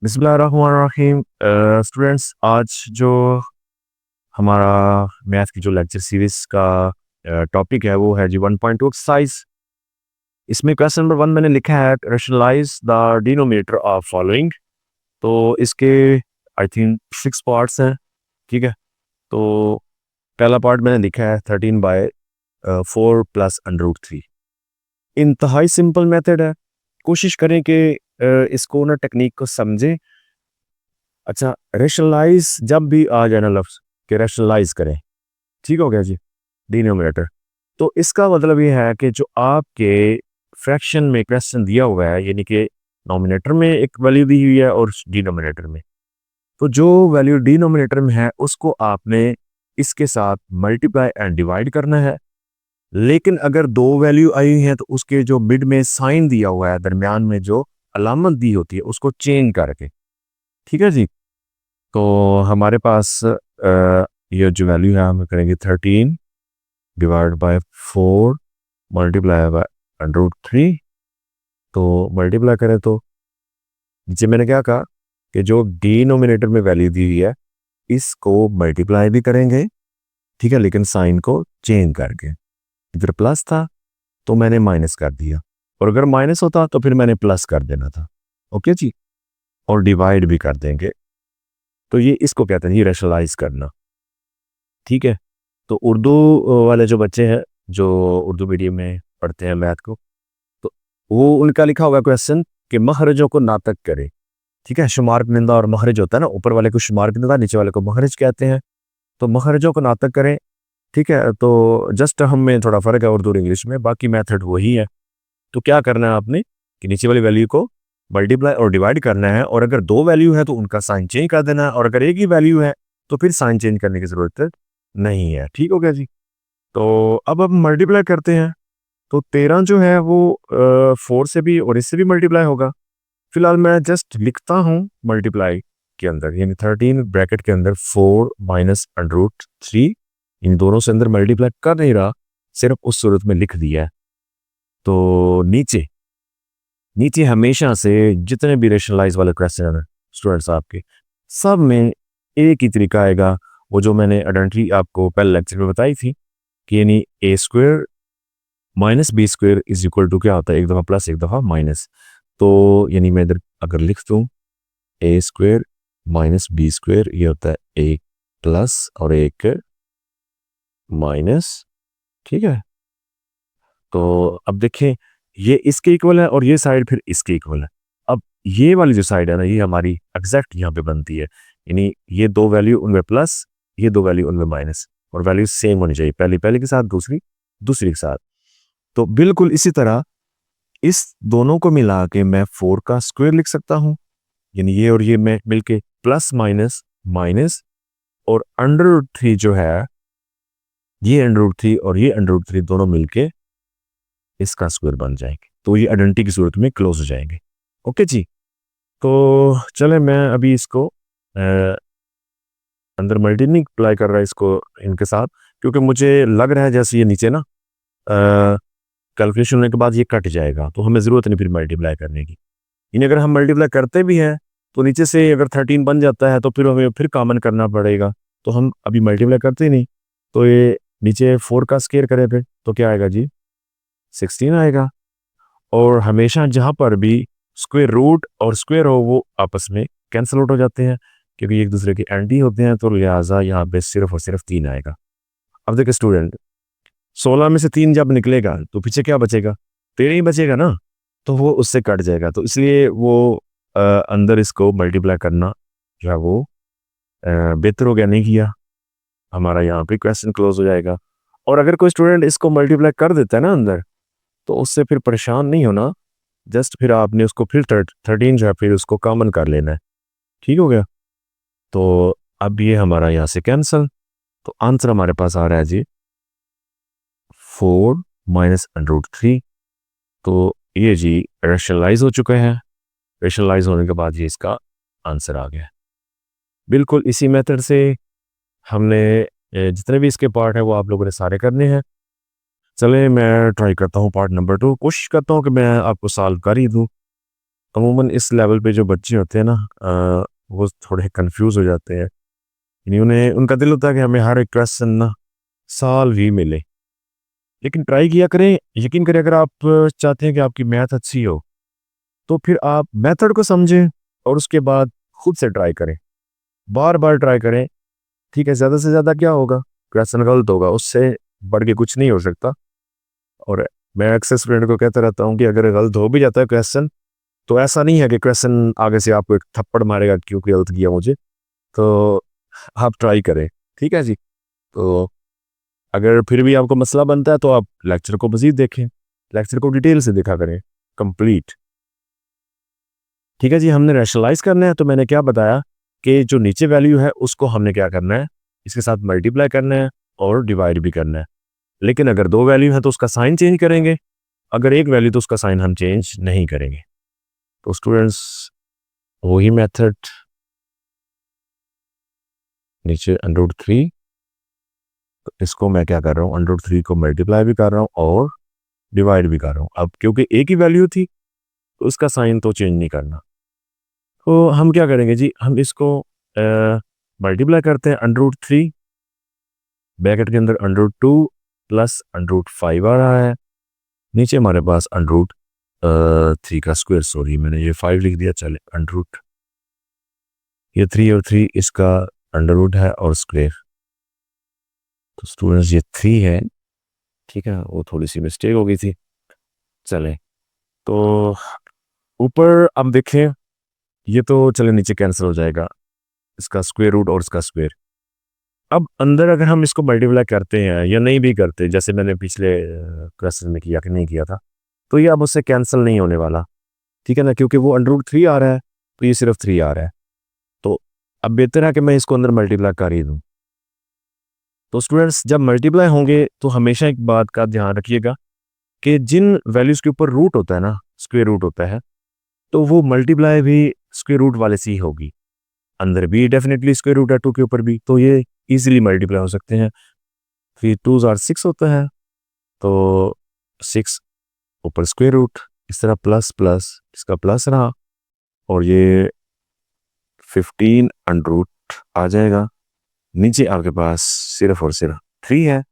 बिस्मिल्लाहिर्रहमानिर्रहीम। स्टूडेंट्स, आज जो हमारा मैथ की जो लेक्चर सीरीज का टॉपिक है वो है जी 1.2 एक्सरसाइज। इसमें क्वेश्चन नंबर 1 मैंने लिखा है rationalise the denominator of following. तो इसके आई थिंक 6 पार्ट्स हैं। ठीक है, तो पहला पार्ट मैंने लिखा है 13/4 प्लस √3। इंतहाई सिंपल मेथड है, कोशिश करें कि इसको ना टेक्निक को समझें। अच्छा, रैशनलाइज जब भी आ जाए ना लफ्ज कि रैशनलाइज करें, ठीक हो गया जी, डिनोमिनेटर। तो इसका मतलब ये है कि जो आपके फ्रैक्शन में क्वेश्चन दिया हुआ है, यानी कि नॉमिनेटर में एक वैल्यू दी हुई है और डिनोमिनेटर में, तो जो वैल्यू डिनोमिनेटर में है उसको आपने इसके साथ मल्टीप्लाई एंड डिवाइड करना है। लेकिन अगर दो वैल्यू आई हुई है तो उसके जो मिड में साइन दिया हुआ है, दरमियान में जो अलामत दी होती है, उसको चेंज करके, ठीक है जी। तो हमारे पास ये जो वैल्यू है हम करेंगे 13/4 मल्टीप्लाई बाय √3। तो मल्टीप्लाई करें तो नीचे मैंने क्या कहा कि जो डिनोमिनेटर में वैल्यू दी हुई है इसको मल्टीप्लाई भी करेंगे, ठीक है, लेकिन साइन को चेंज करके। इधर प्लस था तो मैंने माइनस कर दिया, और अगर माइनस होता तो फिर मैंने प्लस कर देना था। ओके जी, और डिवाइड भी कर देंगे। तो ये इसको कहते हैं ये रैशनलाइज करना, ठीक है। तो उर्दू वाले जो बच्चे हैं जो उर्दू मीडियम में पढ़ते हैं मैथ को, तो वो उनका लिखा होगा क्वेश्चन कि मखरजों को नातक करे, ठीक है। शुमार कुनिंदा और मखरज होता है ना, ऊपर वाले को शुमार कुनिंदा, नीचे वाले को मखरज कहते हैं। तो मखरजों को नातक करें, ठीक है। तो जस्ट हम में थोड़ा फर्क है उर्दू और इंग्लिश में, बाकी मेथड वही है। तो क्या करना है आपने कि नीचे वाली वैल्यू को मल्टीप्लाई और डिवाइड करना है, और अगर दो वैल्यू है तो उनका साइन चेंज कर देना है, और अगर एक ही वैल्यू है तो फिर साइन चेंज करने की जरूरत नहीं है। ठीक हो गया जी। तो अब मल्टीप्लाई करते हैं। तो 13 जो है वो 4 से भी और इससे भी मल्टीप्लाई होगा। फिलहाल मैं जस्ट लिखता हूँ मल्टीप्लाई के अंदर, यानी 13 ब्रैकेट के अंदर 4 माइनस √3, इन दोनों से अंदर मल्टीप्लाई कर नहीं रहा, सिर्फ उस सूरत में लिख दिया है। तो नीचे नीचे हमेशा से जितने भी रेशनलाइज वाले क्वेश्चन हैं स्टूडेंट्स आपके, सब में एक ही तरीका आएगा, वो जो मैंने आइडेंटिटी आपको पहले लेक्चर में बताई थी कि यानी a² minus b² is equal to क्या होता है, एक दफ़ा प्लस एक दफ़ा माइनस। तो यानी मैं इधर अगर लिख दूँ a² माइनस b², ये होता है एक प्लस और एक माइनस, ठीक है। तो अब देखें ये इसके इक्वल है और ये साइड फिर इसके इक्वल है। अब ये वाली जो साइड है ना, ये हमारी एग्जैक्ट यहाँ पे बनती है, यानी ये दो वैल्यू उनमें प्लस, ये दो वैल्यू उनमें माइनस, और वैल्यू सेम होनी चाहिए, पहली पहले के साथ, दूसरी दूसरी के साथ। तो बिल्कुल इसी तरह इस दोनों को मिला के मैं 4 का स्क्वायर लिख सकता हूँ, यानी ये और ये में मिलके प्लस माइनस माइनस, और √3 जो है, ये √3 और ये √3 दोनों मिलके इसका स्क्वायर बन जाएंगे। तो ये आइडेंटिटी की सूरत में क्लोज हो जाएंगे। ओके जी। तो चले मैं अभी इसको अंदर मल्टी नहीं अप्लाई कर रहा है इसको इनके साथ, क्योंकि मुझे लग रहा है जैसे ये नीचे ना कैलकुलेशन होने के बाद ये कट जाएगा, तो हमें ज़रूरत नहीं फिर मल्टीप्लाई करने की। यानी अगर हम मल्टीप्लाई करते भी हैं तो नीचे से अगर 13 बन जाता है तो फिर हमें फिर कॉमन करना पड़ेगा, तो हम अभी मल्टीप्लाई करते ही नहीं। तो ये नीचे 4 का स्क्वायर करें फिर तो क्या आएगा जी, 16 आएगा। और हमेशा जहाँ पर भी स्क्वायर रूट और स्क्वायर हो वो आपस में कैंसिल आउट हो जाते हैं, क्योंकि एक दूसरे के एंटी होते हैं, तो लिहाजा यहाँ पे सिर्फ और सिर्फ 3 आएगा। अब देखिए स्टूडेंट, 16 में से 3 जब निकलेगा तो पीछे क्या बचेगा, 13 ही बचेगा ना, तो वो उससे कट जाएगा। तो इसलिए वो अंदर इसको मल्टीप्लाई करना जो है वो बेहतर हो गया, नहीं किया, हमारा यहाँ पे क्वेश्चन क्लोज हो जाएगा। और अगर कोई स्टूडेंट इसको मल्टीप्लाई कर देता है ना अंदर, तो उससे फिर परेशान नहीं होना, जस्ट फिर आपने उसको फिर 13 जो है फिर उसको कॉमन कर लेना है। ठीक हो गया। तो अब ये हमारा यहाँ से कैंसिल, तो आंसर हमारे पास आ रहा है जी 4 माइनस √3। तो ये जी रैशनलाइज हो चुका है। रैशनलाइज होने के बाद ये इसका आंसर आ गया। बिल्कुल इसी मेथड से हमने जितने भी इसके पार्ट हैं वो आप लोगों ने सारे करने हैं। चले मैं ट्राई करता हूँ पार्ट नंबर 2, कोशिश करता हूँ कि मैं आपको सॉल्व कर ही दूँ। अमूमन इस लेवल पे जो बच्चे होते हैं ना वो थोड़े कंफ्यूज हो जाते हैं, यानी उन्हें उनका दिल होता है कि हमें हर एक क्वेश्चन ना सॉल्व ही मिले। लेकिन ट्राई किया करें, यकीन करें, अगर आप चाहते हैं कि आपकी मैथ अच्छी हो तो फिर आप मेथड को समझें और उसके बाद खुद से ट्राई करें, बार बार ट्राई करें। ठीक है, ज़्यादा से ज़्यादा क्या होगा, क्वेश्चन गलत होगा, उससे बढ़ के कुछ नहीं हो सकता। और मैं अक्सर स्टूडेंट को कहता रहता हूँ कि अगर गलत हो भी जाता है क्वेश्चन, तो ऐसा नहीं है कि क्वेश्चन आगे से आपको एक थप्पड़ मारेगा क्योंकि गलत किया मुझे, तो आप ट्राई करें। ठीक है जी। तो अगर फिर भी आपको मसला बनता है तो आप लेक्चर को मज़ीद देखें, लेक्चर को डिटेल से देखा करें कंप्लीट। ठीक है जी, हमने रैशनलाइज करना है, तो मैंने क्या बताया कि जो नीचे वैल्यू है उसको हमने क्या करना है, इसके साथ मल्टीप्लाई करना है और डिवाइड भी करना है। लेकिन अगर दो वैल्यू है तो उसका साइन चेंज करेंगे, अगर एक वैल्यू तो उसका साइन हम चेंज नहीं करेंगे। तो स्टूडेंट्स वही मेथड, नीचे √3, तो इसको मैं क्या कर रहा हूँ, √3 को मल्टीप्लाई भी कर रहा हूँ और डिवाइड भी कर रहा हूँ। अब क्योंकि एक ही वैल्यू थी तो उसका साइन तो चेंज नहीं करना, तो हम क्या करेंगे जी, हम इसको मल्टीप्लाई करते हैं। √3 ब्रैकेट के अंदर √2 प्लस √5 आ रहा है, नीचे हमारे पास √3 का स्क्वायर, सॉरी मैंने ये 5 लिख दिया, चले √ ये 3 और 3 इसका √ है और स्क्वायर, तो स्टूडेंट्स ये 3 है। ठीक है, वो थोड़ी सी मिस्टेक हो गई थी। चले, तो ऊपर अब देखें, ये तो चले नीचे कैंसिल हो जाएगा, इसका स्क्वायर रूट और इसका स्क्वायर। अब अंदर अगर हम इसको मल्टीप्लाई करते हैं या नहीं भी करते, जैसे मैंने पिछले क्वेश्चन में किया कि नहीं किया था, तो ये अब उससे कैंसिल नहीं होने वाला। ठीक है ना, क्योंकि वो √3 आ रहा है तो ये सिर्फ 3 आ रहा है, तो अब बेहतर है कि मैं इसको अंदर मल्टीप्लाई कर ही दूँ। तो स्टूडेंट्स जब मल्टीप्लाई होंगे तो हमेशा एक बात का ध्यान रखिएगा कि जिन वैल्यूज़ के ऊपर रूट होता है ना, स्क्वायर रूट होता है, तो वो मल्टीप्लाई भी स्क्वायर रूट वाले से ही होगी। अंदर भी डेफिनेटली स्क्वायर रूट है 2 के ऊपर भी, तो ये इजीली मल्टीप्लाई हो सकते हैं। फिर 2 ज़ार 6 होता है, तो 6 ऊपर स्क्वायर रूट, इस तरह प्लस प्लस इसका प्लस रहा, और ये 15 √ आ जाएगा। नीचे आपके पास सिर्फ और सिर्फ 3 है,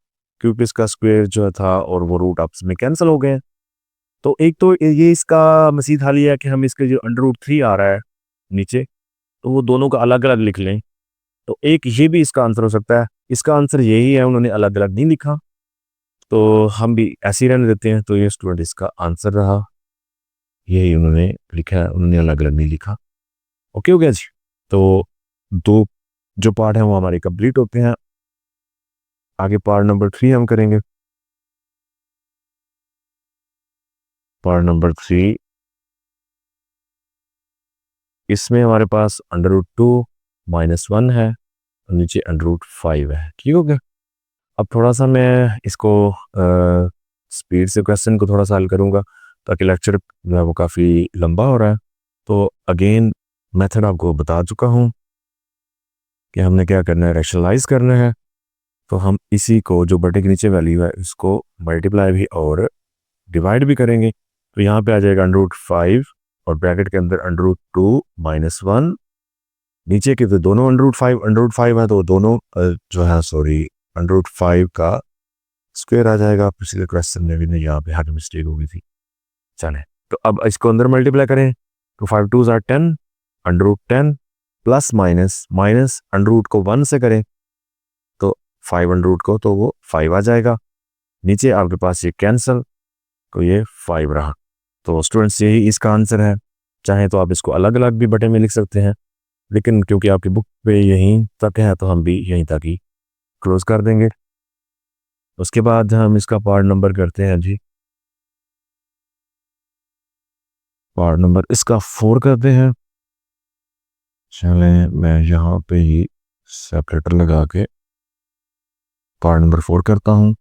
क्योंकि इसका स्क्वायर जो था और वो रूट आपस में कैंसिल हो गए। तो एक तो ये इसका मज़ीद हाल ये है कि हम इसके जो √3 आ रहा है नीचे, तो वो दोनों का अलग अलग लिख लें, तो एक ये भी इसका आंसर हो सकता है। इसका आंसर यही है, उन्होंने अलग अलग नहीं लिखा, तो हम भी ऐसे ही रहने देते हैं। तो ये स्टूडेंट इसका आंसर रहा, यही उन्होंने लिखा है, उन्होंने अलग अलग नहीं लिखा। ओके हो गया जी। तो दो जो पार्ट हैं वो हमारे कंप्लीट होते हैं। आगे पार्ट नंबर 3 हम करेंगे। पार्ट नंबर 3, इसमें हमारे पास √2 -1 है और नीचे √5 है। ठीक हो गया। अब थोड़ा सा मैं इसको स्पीड से क्वेश्चन को थोड़ा सा हल करूँगा, ताकि लेक्चर जो है वो काफ़ी लंबा हो रहा है। तो अगेन मेथड आपको बता चुका हूँ कि हमने क्या करना है, रैशनलाइज करना है। तो हम इसी को जो बटे के नीचे वैल्यू है इसको मल्टीप्लाई भी और डिवाइड भी करेंगे, तो यहाँ पे आ जाएगा √5 और ब्रैकेट के अंदर √2 -1, नीचे के तो दोनों √5 है, तो दोनों जो है सॉरी √5 का स्क्वायर आ जाएगा। पिछले क्वेश्चन में भी नहीं, यहाँ पे हाथ मिस्टेक हो गई थी। चले, तो अब इसको अंदर मल्टीप्लाई करें, तो 5 2 ज़ार 10, √10 प्लस माइनस माइनस √ को 1 से करें तो 5 √ को, तो वो 5 आ जाएगा। नीचे आपके पास ये कैंसल, तो ये 5 रहा। तो स्टूडेंट्स यही इसका आंसर है। चाहे तो आप इसको अलग अलग भी बटे में लिख सकते हैं, लेकिन क्योंकि आपकी बुक पे यहीं तक है तो हम भी यहीं तक ही क्लोज कर देंगे। उसके बाद हम इसका पार्ट नंबर करते हैं जी। पार्ट नंबर इसका 4 करते हैं। चलें, मैं यहाँ पे ही सेपरेटर लगा के पार्ट नंबर 4 करता हूँ।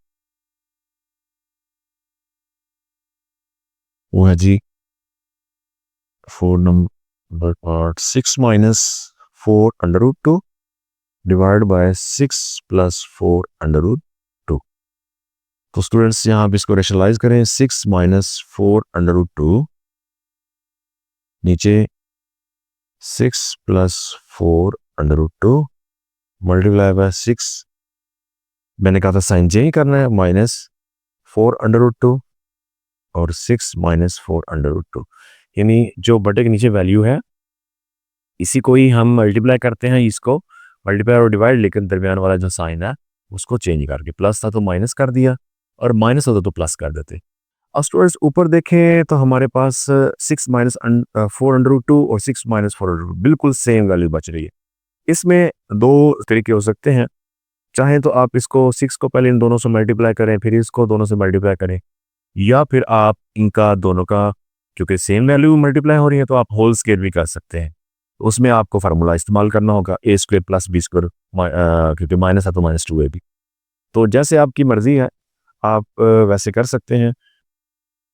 वो है जी 4 नंबर पार्ट, 6 -4 √2 डिवाइड बाय 6 + 4 √2। तो स्टूडेंट्स यहाँ पे इसको रेशनलाइज करें, 6 - 4 √2 नीचे 6 plus 4 under root 2 multiply by 6, मैंने कहा था साइन चेंज करना है, माइनस 4 अंडर रूट 2 और 6 माइनस 4 अंडर रूट 2, यानी जो बटे के नीचे वैल्यू है इसी को ही हम मल्टीप्लाई करते हैं, इसको मल्टीप्लाई और डिवाइड, लेकिन दरमियान वाला जो साइन है उसको चेंज करके, प्लस था तो माइनस कर दिया और माइनस होता तो प्लस कर देते। अब स्टूडेंट्स ऊपर देखें तो हमारे पास 6 माइनस 4 अंडर रूट 2 और 6 माइनस 4 अंडर रूट, बिल्कुल सेम वैल्यू बच रही है। इसमें दो तरीके हो सकते हैं, चाहे तो आप इसको 6 को पहले इन दोनों से मल्टीप्लाई करें, फिर इसको दोनों से मल्टीप्लाई करें, या फिर आप इनका दोनों का, क्योंकि सेम वैल्यू मल्टीप्लाई हो रही है तो आप होल स्क्वायर भी कर सकते हैं। उसमें आपको फार्मूला इस्तेमाल करना होगा ए स्क्वायर प्लस बी स्क्वायर, क्योंकि माइनस है तो माइनस 2 है भी, तो जैसे आपकी मर्जी है आप वैसे कर सकते हैं।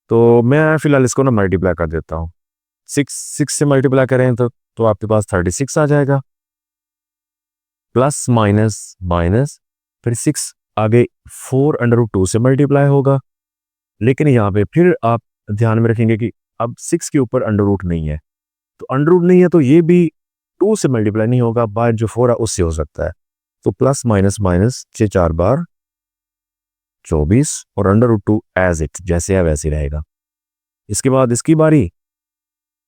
तो मैं फिलहाल इसको ना मल्टीप्लाई कर देता हूँ, 6 से मल्टीप्लाई करें तो आपके पास 36 आ जाएगा, प्लस माइनस माइनस, फिर 6 आगे 4 अंडर रूट 2 से मल्टीप्लाई होगा, लेकिन यहाँ पे फिर आप ध्यान में रखेंगे कि अब 6 के ऊपर अंडर रूट नहीं है, तो अंडर रूट नहीं है तो ये भी 2 से मल्टीप्लाई नहीं होगा, बाहर जो 4 है उससे हो सकता है, तो प्लस माइनस माइनस 6 4 बार 24 और अंडर रूट 2 एज इट जैसे है वैसे रहेगा। इसके बाद इसकी बारी,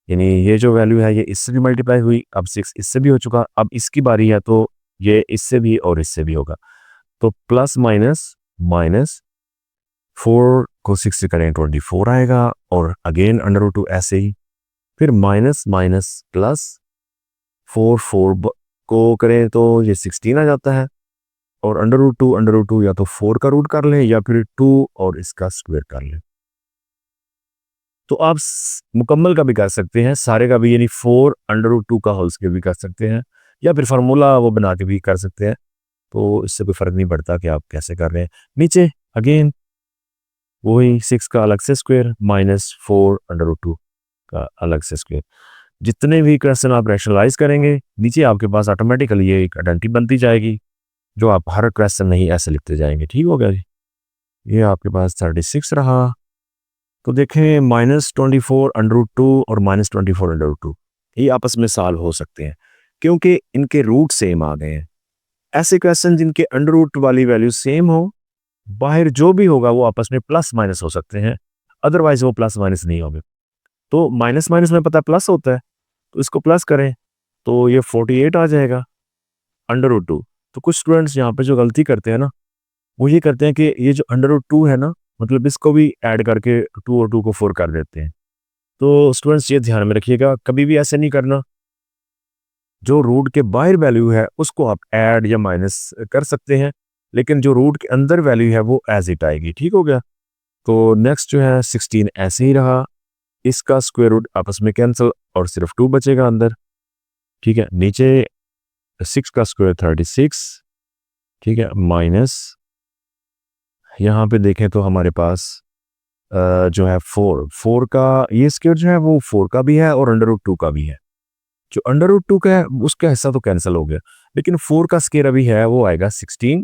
यानी ये जो वैल्यू है ये इससे भी मल्टीप्लाई हुई, अब 6 इससे भी हो चुका, अब इसकी बारी है तो ये इससे भी और इससे भी होगा, तो प्लस माइनस माइनस 4 को 6 से करें 24 आएगा, और अगेन अंडर रूट 2 ऐसे ही, फिर माइनस माइनस प्लस 4 को करें तो ये 16 आ जाता है, और अंडर रूट 2 या तो 4 का रूट कर लें या फिर 2 और इसका स्क्वायर कर लें। तो आप मुकम्मल का भी कर सकते हैं, सारे का भी, यानी 4 अंडर रूट 2 का होल स्क्वायर भी कर सकते हैं, या फिर फार्मूला वो बना के भी कर सकते हैं, तो इससे कोई फ़र्क नहीं पड़ता कि आप कैसे कर रहे हैं। नीचे अगेन वही 6 का अलग से स्क्वायर माइनस 4 अंडर रूट 2 का अलग से स्क्वायर, जितने भी क्वेश्चन आप रैशनलाइज करेंगे नीचे आपके पास ऑटोमेटिकली ये एक आइडेंटिटी बनती जाएगी, जो आप हर क्वेश्चन नहीं ऐसे लिखते जाएंगे। ठीक हो गया जी, ये आपके पास 36 रहा। तो देखें -24 अंडर रूट 2 और -24 अंडर रूट 2 ये आपस में सॉल्व हो सकते हैं, क्योंकि इनके रूट सेम आ गए हैं। ऐसे क्वेश्चन जिनके अंडर रूट वाली वैल्यू सेम हो, बाहर जो भी होगा वो आपस में प्लस माइनस हो सकते हैं, अदरवाइज वो प्लस माइनस नहीं होंगे। तो माइनस माइनस में पता प्लस होता है, तो इसको प्लस करें तो ये 48 आ जाएगा अंडर रूट 2। तो कुछ स्टूडेंट्स यहाँ पे जो गलती करते हैं ना, वो ये करते हैं कि ये जो अंडर रूट 2 है ना, मतलब इसको भी ऐड करके 2 और 2 को 4 कर देते हैं। तो स्टूडेंट्स ये ध्यान में रखिएगा, कभी भी ऐसे नहीं करना। जो रूट के बाहर वैल्यू है उसको आप ऐड या माइनस कर सकते हैं, लेकिन जो रूट के अंदर वैल्यू है वो एज इट आएगी। ठीक हो गया। तो नेक्स्ट जो है 16 ऐसे ही रहा, इसका स्क्वायर रूट आपस में कैंसिल और सिर्फ 2 बचेगा अंदर। ठीक है, नीचे 6 का स्क्वायर 36, ठीक है, माइनस यहाँ पे देखें तो हमारे पास जो है 4 का ये स्क्वायर जो है वो 4 का भी है और अंडर रूट 2 का भी है। जो अंडर रूट 2 का है उसका हिस्सा तो कैंसिल हो गया, लेकिन 4 का स्क्वायर अभी है वो आएगा 16,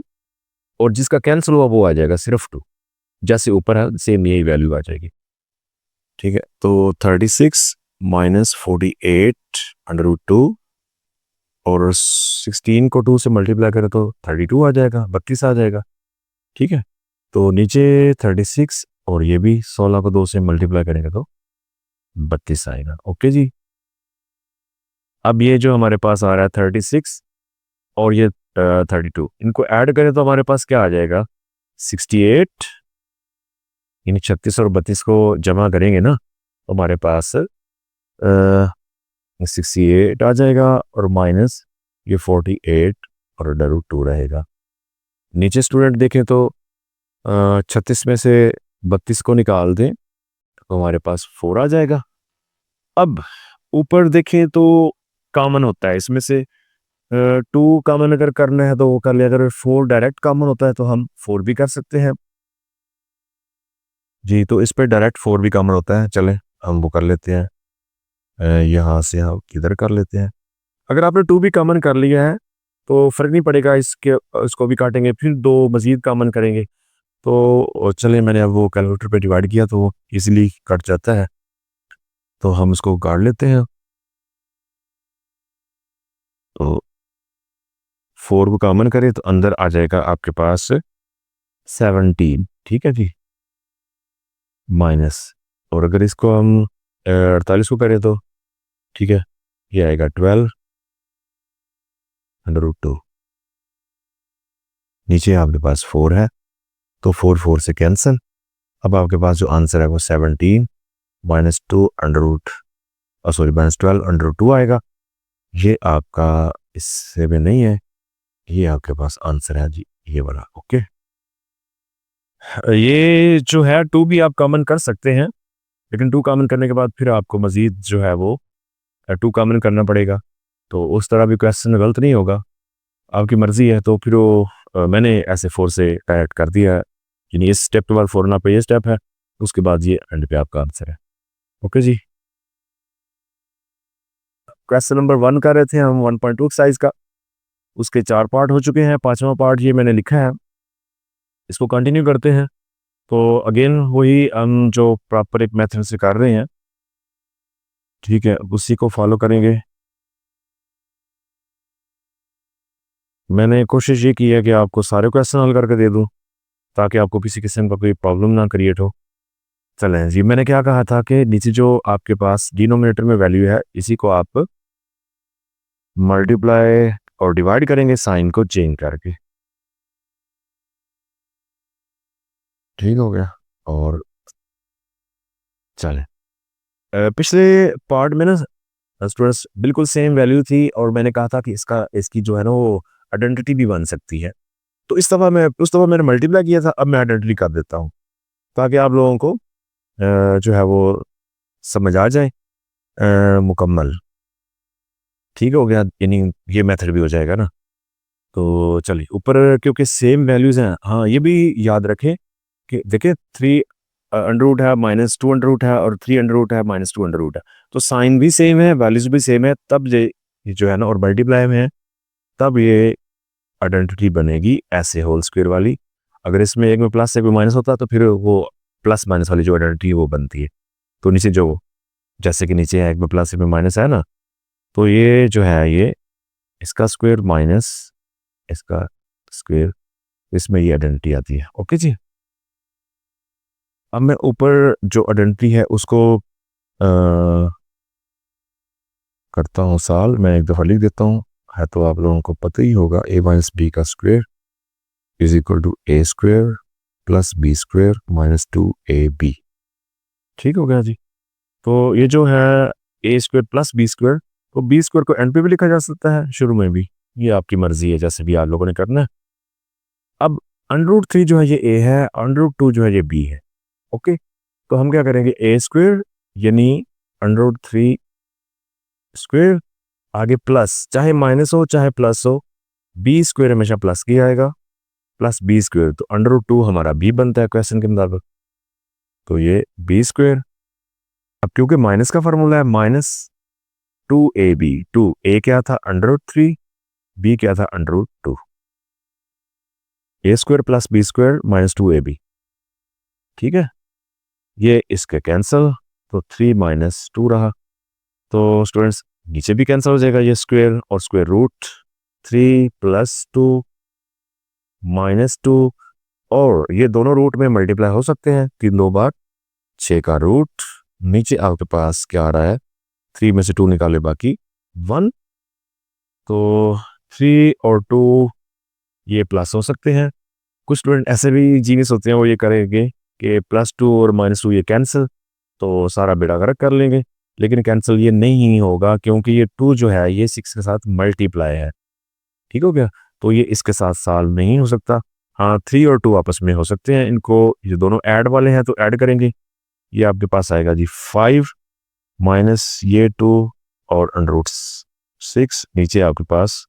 और जिसका कैंसिल हुआ वो आ जाएगा सिर्फ 2, जैसे ऊपर है सेम यही वैल्यू आ जाएगी। ठीक है, तो 36 माइनस 48 अंडर रूट 2 और 16 को 2 से मल्टीप्लाई करें तो 32 आ जाएगा, 32 आ जाएगा। ठीक है, तो नीचे 36 और ये भी 16 को 2 से मल्टीप्लाई करेंगे तो 32 आएगा। ओके जी, अब ये जो हमारे पास आ रहा है 36 और ये 32, इनको ऐड करें तो हमारे पास क्या आ जाएगा 68, इन 36 और 32 को जमा करेंगे ना तो हमारे पास 68 आ जाएगा, और माइनस ये 48 और अंडर रूट 2 रहेगा। नीचे स्टूडेंट देखें तो 36 में से 32 को निकाल दें तो हमारे पास 4 आ जाएगा। अब ऊपर देखें तो कॉमन होता है इसमें से 2 कॉमन अगर करना है तो वो कर ले, अगर 4 डायरेक्ट कॉमन होता है तो हम 4 भी कर सकते हैं जी। तो इस पे डायरेक्ट 4 भी कॉमन होता है, चलें हम वो कर लेते हैं, यहाँ से हम किधर कर लेते हैं। अगर आपने 2 भी कॉमन कर लिया है तो फ़र्क नहीं पड़ेगा, इसको भी काटेंगे फिर 2 मज़ीद कॉमन करेंगे, तो चलें मैंने अब वो कैलकुलेटर पे डिवाइड किया तो इजीली कट जाता है। तो हम इसको काट लेते हैं। तो 4 को कॉमन करें तो अंदर आ जाएगा आपके पास 17, ठीक है जी, माइनस, और अगर इसको हम 48 को करें तो ठीक है, ये आएगा 12√2। नीचे आपके पास 4 है तो 4 से कैंसिल। अब आपके पास जो आंसर है वो 17 माइनस 2 माइनस 12√2 आएगा। ये आपका इससे में नहीं है, ये आपके पास आंसर है जी, ये वाला। ओके, ये जो है 2 भी आप कॉमन कर सकते हैं, लेकिन 2 कॉमन करने के बाद फिर आपको मजीद जो है वो 2 कॉमन करना पड़ेगा, तो उस तरह भी क्वेश्चन गलत नहीं होगा, आपकी मर्जी है। तो फिर वो मैंने ऐसे 4 से ऐड कर दिया है, यानी इस स्टेप के बाद 4 ना पे ये स्टेप है, उसके बाद ये एंड पे आपका आंसर है। ओके जी, क्वेश्चन नंबर 1 कर रहे थे हम 1.2 एक्सरसाइज का, उसके 4 पार्ट हो चुके हैं, 5वां पार्ट ये मैंने लिखा है, इसको कंटिन्यू करते हैं। तो अगेन वही हम जो प्रॉपर एक मेथड से कर रहे हैं, ठीक है, उसी को फॉलो करेंगे। मैंने कोशिश ये की है कि आपको सारे क्वेश्चन हल करके दे दूं, ताकि आपको किसी किस्म का कोई प्रॉब्लम ना क्रिएट हो। चलें जी, मैंने क्या कहा था कि नीचे जो आपके पास डिनोमिनेटर में वैल्यू है, इसी को आप मल्टीप्लाई और डिवाइड करेंगे साइन को चेंज करके, ठीक हो गया। और चलें, पिछले पार्ट में ना स्टूडेंट्स बिल्कुल सेम वैल्यू थी, और मैंने कहा था कि इसकी जो है ना वो आइडेंटिटी भी बन सकती है। तो उस दफ़ा मैंने मल्टीप्लाई किया था, अब मैं आइडेंटिटी कर देता हूँ, ताकि आप लोगों को जो है वो समझ आ जाए मुकम्मल, ठीक हो गया, यानी ये मेथड भी हो जाएगा ना। तो चलिए ऊपर, क्योंकि सेम वैल्यूज़ हैं, हाँ ये भी याद रखें कि देखिए 3 अंडर रूट है, माइनस 2 अंडर रूट है, और 3 अंडर रूट है, माइनस 2 अंडर रूट है, तो साइन भी सेम है, वैल्यूज भी सेम है, तब ये जो है ना, और मल्टीप्लाई में है, तब ये आइडेंटिटी बनेगी ऐसे होल स्क्वायर वाली। अगर इसमें एक में प्लस एक में माइनस होता तो फिर वो प्लस माइनस वाली जो आइडेंटिटी है वो बनती है। तो नीचे जो, जैसे कि नीचे है एक में प्लस एक में माइनस है ना, तो ये जो है ये इसका स्क्वायर माइनस इसका स्क्वायर, इसमें ये आइडेंटिटी आती है। ओके जी, अब मैं ऊपर जो आइडेंटिटी है उसको करता हूँ साल, मैं एक दफ़ा लिख देता हूँ, है तो आप लोगों को पता ही होगा, a माइनस बी का square is equal to A square plus B square minus 2ab, ठीक हो गया जी। तो ये जो है A square plus B square, तो बी स्क्वायर को एंड पे भी लिखा जा सकता है, शुरू में भी, ये आपकी मर्जी है, जैसे भी आप लोगों ने करना है। अब अंडर रूट 3 जो है ये ए है, अंडर रूट 2 जो है ये बी है। ओके, तो हम क्या करेंगे, ए स्क्वायर यानी अंडर रूट 3 स्क्वायर, आगे प्लस, चाहे माइनस हो चाहे प्लस हो, बी स्क्वायर हमेशा प्लस की आएगा, प्लस बी स्क्वायर, तो अंडर रूट 2 हमारा बी बनता है क्वेश्चन के मुताबिक, तो ये बी स्क्वायर। अब क्योंकि माइनस का फार्मूला है, -2ab, 2a क्या था अंडर रूट 3, बी क्या था under root 2, A square plus B square -2ab, ठीक है, ये इसके कैंसिल, तो 3 - 2 रहा। तो स्टूडेंट्स नीचे भी कैंसिल हो जाएगा ये स्क्वायर और स्क्वायर रूट, 3 + 2 -2, और ये दोनों रूट में मल्टीप्लाई हो सकते हैं, 3 बार 6 का रूट, नीचे आपके पास क्या आ रहा है, 3 में से 2 निकाले बाकी 1, तो 3 और 2 ये प्लस हो सकते हैं। कुछ स्टूडेंट ऐसे भी जीनियस होते हैं, वो ये करेंगे कि +2 और -2 ये कैंसिल, तो सारा बेड़ा गर्क कर लेंगे, लेकिन कैंसिल ये नहीं होगा, क्योंकि ये 2 जो है ये 6 के साथ मल्टीप्लाई है, ठीक हो गया, तो ये इसके साथ सॉल्व नहीं हो सकता। हाँ 3 और 2 आपस में हो सकते हैं, इनको ये दोनों ऐड वाले हैं तो ऐड करेंगे, ये आपके पास आएगा जी 5 माइनस ये 2 और अंडर रूट 6, नीचे आपके पास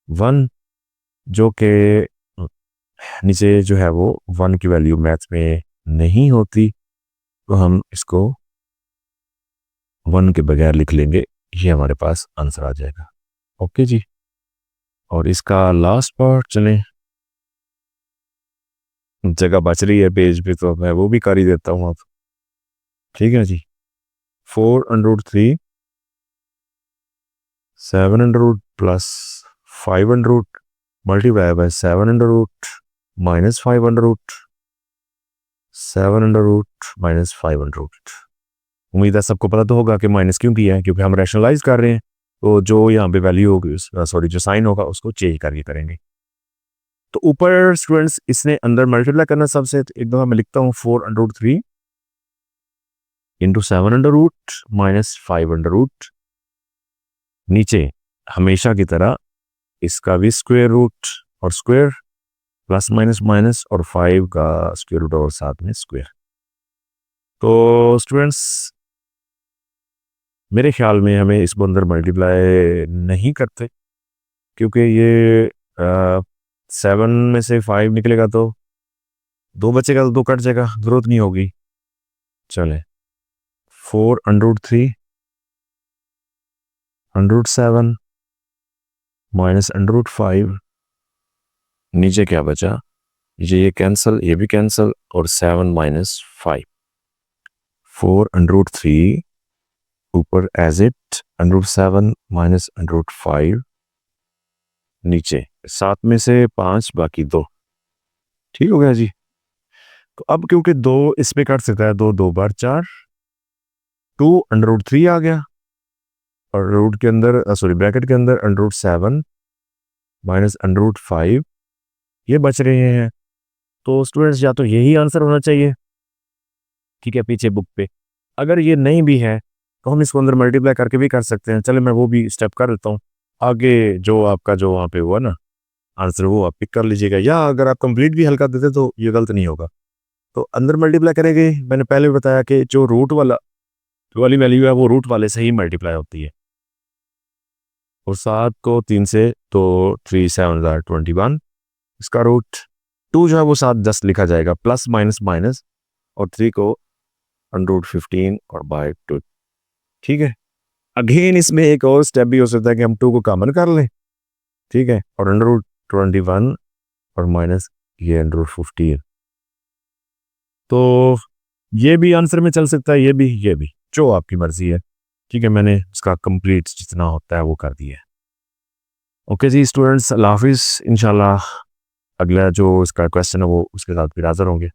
1, जो कि नीचे जो है वो 1 की वैल्यू मैथ में नहीं होती, तो हम इसको 1 के बगैर लिख लेंगे, ये हमारे पास आंसर आ जाएगा। ओके जी, और इसका लास्ट पार्ट, चलें, जगह बच रही है पेज पे तो मैं वो भी कर ही देता हूँ अब, ठीक है जी। 4 under root 3 7 under root plus 5 under root multiply by 7 under root minus 5 under root 7 under root minus 5 under root. उम्मीद है सबको पता तो होगा कि माइनस क्यों किया है, क्योंकि हम रैशनलाइज कर रहे हैं, तो जो यहाँ पे वैल्यू होगी सॉरी जो साइन होगा उसको चेंज करके करेंगे। तो ऊपर स्टूडेंट्स इसने अंदर मल्टीप्लाई करना सबसे, तो एक दफा मैं लिखता हूँ 4 under root 3 into 7 under root minus 5 under root, नीचे हमेशा की तरह इसका भी स्क्वायर रूट और स्क्वायर प्लस माइनस माइनस और 5 का स्क्वायर रूट और साथ में स्क्वायर। तो स्टूडेंट्स मेरे ख्याल में हमें इसको अंदर मल्टीप्लाई नहीं करते, क्योंकि ये 7 में से 5 निकलेगा तो 2 बचेगा, तो 2 कट जाएगा, जरूरत नहीं होगी। चले 4 under root 3 under root 7 minus under root 5, नीचे क्या बचा, ये कैंसिल, ये भी कैंसिल, और 7 माइनस 5, 4 अंडर रूट 3 ऊपर as it under root 7 minus under root 5, नीचे 7 में से 5 बाकी 2, ठीक हो गया जी। तो अब क्योंकि 2 इसमें कट सकता है, 2 बार 4, 2 अंडर रूट 3 आ गया, और रूट के अंदर सॉरी ब्रैकेट के अंदर under root 7 minus under root 5 ये बच रहे हैं। तो स्टूडेंट्स या तो यही आंसर होना चाहिए, ठीक है, पीछे बुक पे। अगर ये नहीं भी है तो हम इसको अंदर मल्टीप्लाई करके भी कर सकते हैं। चले मैं वो भी स्टेप कर लेता हूँ। आगे जो आपका जो वहाँ पे हुआ ना आंसर, वो आप पिक कर लीजिएगा, या अगर आप कंप्लीट भी हल्का देते तो ये गलत नहीं होगा। तो अंदर मल्टीप्लाई करेंगे, मैंने पहले भी बताया कि जो रूट वाली वैल्यू है वो रूट वाले से ही मल्टीप्लाई होती है, और 7 को 3 से तो 3 7 21, इसका रूट 2 जो है वो 7 10 लिखा जाएगा, प्लस माइनस माइनस, और 3 को अंडर रूट 15 और बाय 2, ठीक है। अगेन इसमें एक और स्टेप भी हो सकता है कि हम 2 को कॉमन कर लें, ठीक है, और अंडर रूट 21 और माइनस ये अंडर रूट 15, तो ये भी आंसर में चल सकता है, ये भी जो आपकी मर्जी है, ठीक है। मैंने इसका कंप्लीट जितना होता है वो कर दिया है। ओके जी स्टूडेंट्स, अल्लाह हाफिज़। इंशाल्लाह अगला जो इसका क्वेश्चन है वो उसके साथ फिर हाजिर होंगे।